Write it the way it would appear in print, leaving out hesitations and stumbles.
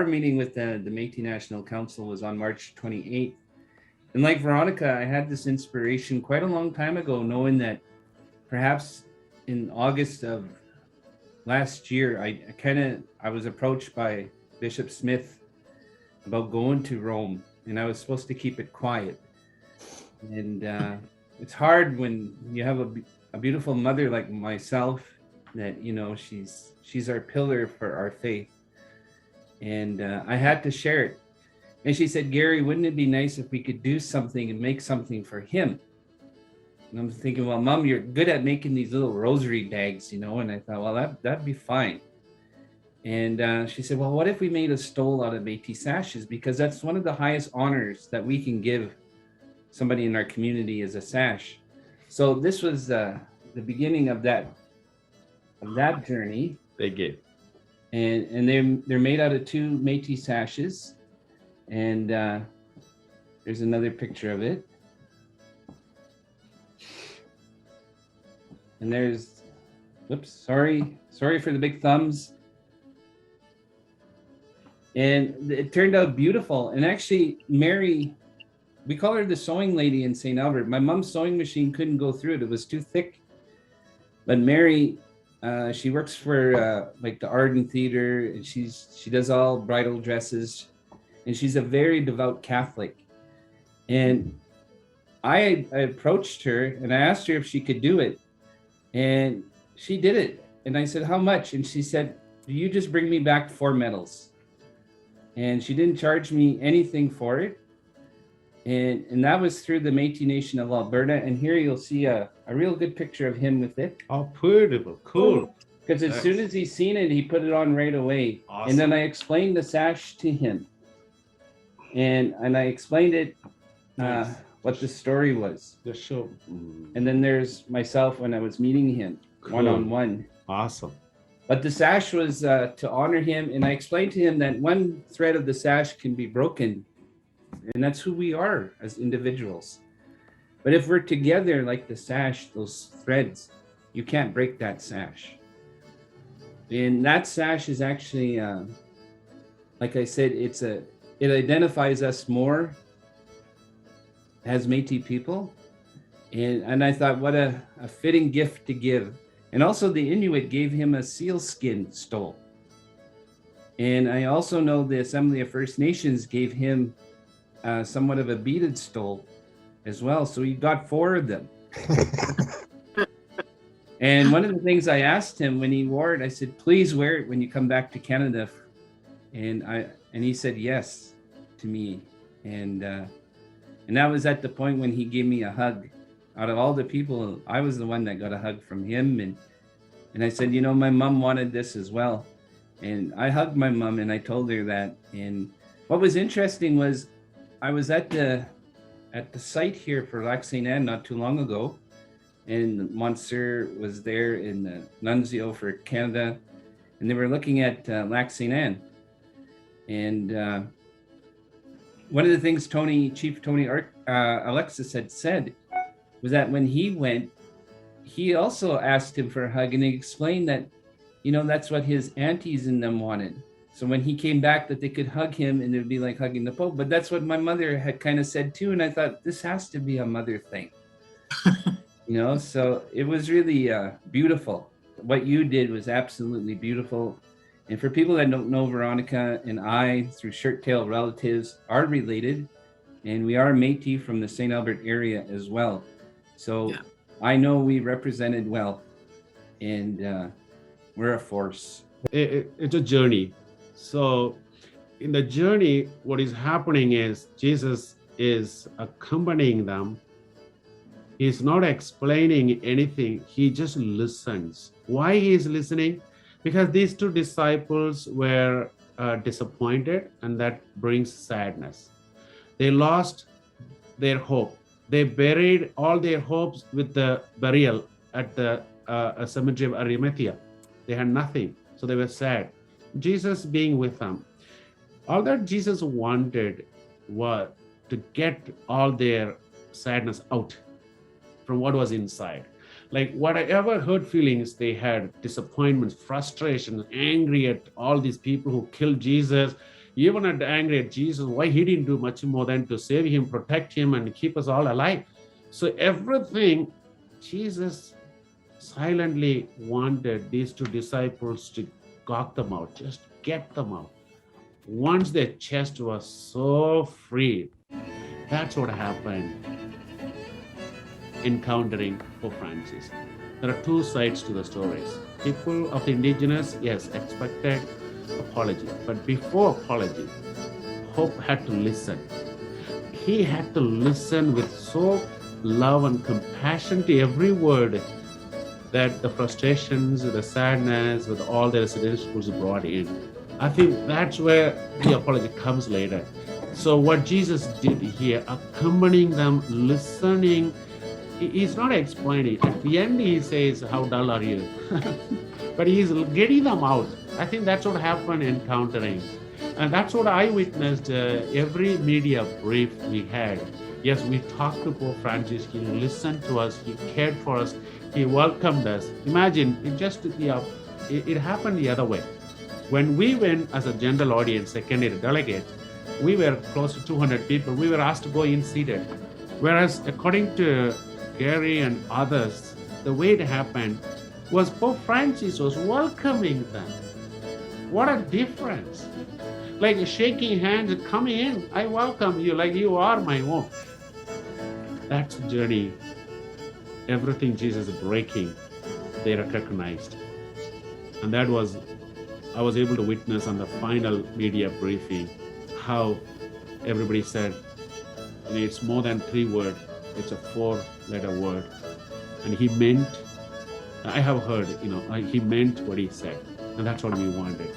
our meeting with the Métis National Council was on March 28th. And like Veronica, I had this inspiration quite a long time ago, knowing that perhaps in August of last year, I was approached by Bishop Smith about going to Rome, and I was supposed to keep it quiet. And it's hard when you have a beautiful mother like myself, that, you know, she's our pillar for our faith. And I had to share it. And she said, Gary, wouldn't it be nice if we could do something and make something for him? And I'm thinking, well, Mom, you're good at making these little rosary bags, you know? And I thought, well, that'd be fine. And she said, well, what if we made a stole out of Métis sashes? Because that's one of the highest honors that we can give somebody in our community, is a sash. So this was the beginning of that journey. They gave. And they're made out of 2 Métis sashes. And there's another picture of it. And there's, whoops, sorry for the big thumbs. And it turned out beautiful. And actually, Mary, we call her the sewing lady in St. Albert. My mom's sewing machine couldn't go through it. It was too thick. But Mary, she works for like the Arden Theater, and she does all bridal dresses. And she's a very devout Catholic. And I approached her and I asked her if she could do it. And she did it. And I said, how much? And she said, you just bring me back 4 medals. And she didn't charge me anything for it. And that was through the Métis Nation of Alberta. And here you'll see a real good picture of him with it. Oh, beautiful. Cool. Because as soon as he seen it, he put it on right away. Awesome. And then I explained the sash to him. And I explained it, Nice. what the story was. The show. And then there's myself when I was meeting him one-on-one. Awesome. But the sash was to honor him. And I explained to him that one thread of the sash can be broken. And that's who we are as individuals. But if we're together like the sash, those threads, you can't break that sash. And that sash is actually, like I said, it identifies us more as Métis people. And I thought, what a fitting gift to give. And also the Inuit gave him a sealskin stole. And I also know the Assembly of First Nations gave him somewhat of a beaded stole as well. So he got 4 of them. And one of the things I asked him when he wore it, I said, please wear it when you come back to Canada. And he said yes to me. And that was at the point when he gave me a hug. Out of all the people, I was the one that got a hug from him. And I said, you know, my mom wanted this as well. And I hugged my mom and I told her that. And what was interesting was I was at the site here for Lac St. Anne not too long ago. And Monsieur was there in the nuncio for Canada. And they were looking at Lac St. Anne. And one of the things Chief Tony Alexis had said was that when he went, he also asked him for a hug, and he explained that, you know, that's what his aunties and them wanted. So when he came back, that they could hug him and it would be like hugging the Pope. But that's what my mother had kind of said too. And I thought, this has to be a mother thing. You know, so it was really beautiful. What you did was absolutely beautiful. And for people that don't know, Veronica and I, through shirt tail relatives, are related. And we are Métis from the St. Albert area as well. So yeah. I know we represented well. And we're a force. It's a journey. So in the journey, what is happening is Jesus is accompanying them. He's not explaining anything. He just listens. Why he is listening? Because these 2 disciples were disappointed, and that brings sadness. They lost their hope. They buried all their hopes with the burial at the cemetery of Arimathea. They had nothing, so they were sad. Jesus being with them. All that Jesus wanted was to get all their sadness out from what was inside. Like whatever hurt feelings they had, disappointments, frustration, angry at all these people who killed Jesus, even at angry at Jesus, why he didn't do much more than to save him, protect him, and keep us all alive. So everything, Jesus silently wanted these two disciples to gawk them out, just get them out. Once their chest was so free, that's what happened encountering Pope Francis. There are two sides to the stories. People of the indigenous, yes, expected apology. But before apology, Pope had to listen. He had to listen with so love and compassion to every word that the frustrations, the sadness, with all the residents was brought in. I think that's where the apology comes later. So what Jesus did here, accompanying them, listening, he's not explaining. At the end, he says, "How dull are you?" But he's getting them out. I think that's what happened encountering. And that's what I witnessed every media brief we had. Yes, we talked to Pope Francis. He listened to us. He cared for us. He welcomed us. Imagine, it happened the other way. When we went as a general audience, secondary delegate, we were close to 200 people. We were asked to go in seated. Whereas according to Gary and others, the way it happened was Pope Francis was welcoming them. What a difference. Like shaking hands, come in, I welcome you, like you are my own. That's the journey. Everything Jesus is breaking, they recognized. And that was, I was able to witness on the final media briefing how everybody said, it's more than 3 words, it's a 4-letter word. And he meant, I have heard, he meant what he said. And that's what we wanted.